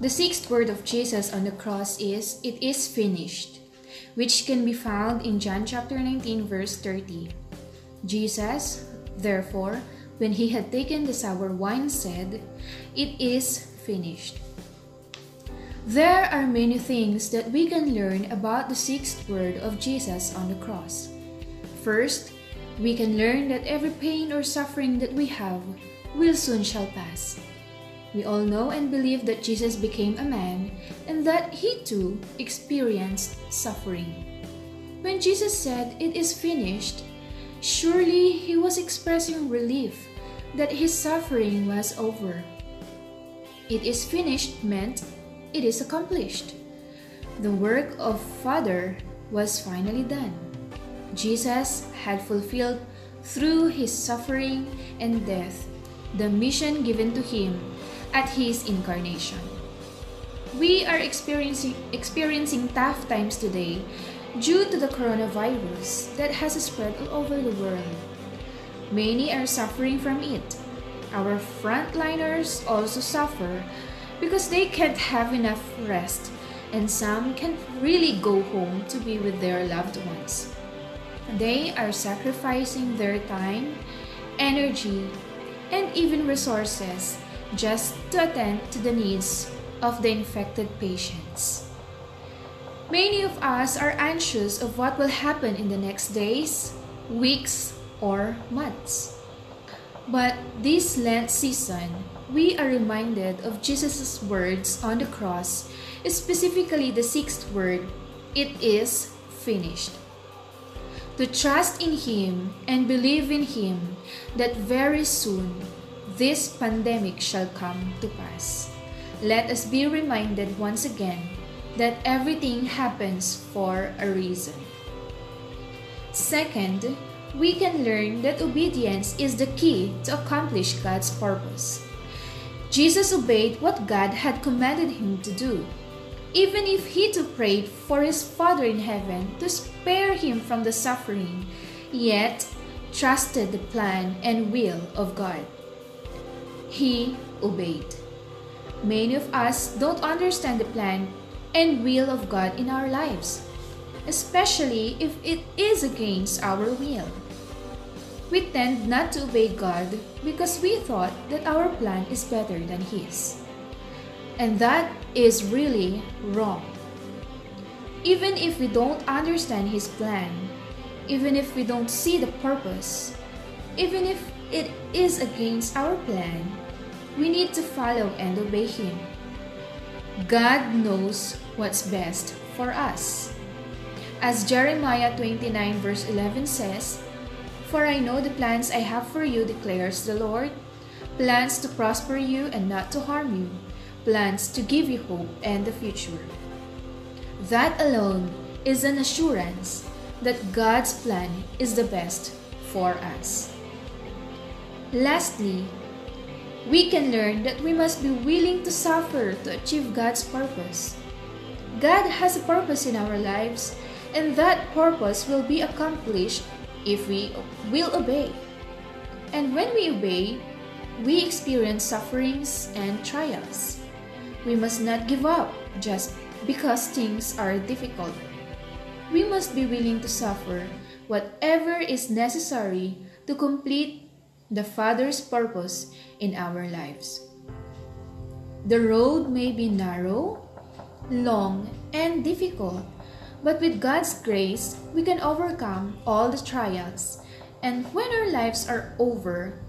The sixth word of Jesus on the cross is, "It is finished," which can be found in John chapter 19, verse 30. Jesus, therefore, when he had taken the sour wine, said, "It is finished." There are many things that we can learn about the sixth word of Jesus on the cross. First, we can learn that every pain or suffering that we have will soon shall pass. We all know and believe that Jesus became a man and that he too experienced suffering. When Jesus said, "It is finished," surely he was expressing relief that his suffering was over. "It is finished" meant it is accomplished. The work of Father was finally done. Jesus had fulfilled through his suffering and death the mission given to him at his incarnation. We are experiencing tough times today due to the coronavirus that has spread all over the world. Many are suffering from it. Our frontliners also suffer because they can't have enough rest, and some can't really go home to be with their loved ones. They are sacrificing their time, energy, and even resources just to attend to the needs of the infected patients. Many of us are anxious of what will happen in the next days, weeks, or months. But this Lent season, we are reminded of Jesus' words on the cross, specifically the sixth word, "It is finished." To trust in Him and believe in Him that very soon this pandemic shall come to pass. Let us be reminded once again that everything happens for a reason. Second, we can learn that obedience is the key to accomplish God's purpose. Jesus obeyed what God had commanded him to do, even if he too prayed for his Father in heaven to spare him from the suffering, yet trusted the plan and will of God. He obeyed. Many of us don't understand the plan and will of God in our lives, especially if it is against our will. We tend not to obey God because we thought that our plan is better than His. And that is really wrong. Even if we don't understand His plan, even if we don't see the purpose, even if it is against our plan, we need to follow and obey Him. God knows what's best for us. As Jeremiah 29 verse 11 says, "For I know the plans I have for you, declares the Lord, plans to prosper you and not to harm you, plans to give you hope and the future." That alone is an assurance that God's plan is the best for us. Lastly, we can learn that we must be willing to suffer to achieve God's purpose. God has a purpose in our lives, and that purpose will be accomplished if we will obey. And when we obey, we experience sufferings and trials. We must not give up just because things are difficult. We must be willing to suffer whatever is necessary to complete the Father's purpose in our lives. The road may be narrow, long, and difficult, but with God's grace, we can overcome all the trials. And when our lives are over,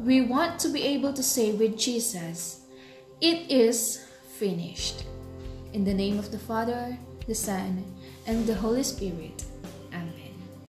we want to be able to say with Jesus, "It is finished." In the name of the Father, the Son, and the Holy Spirit.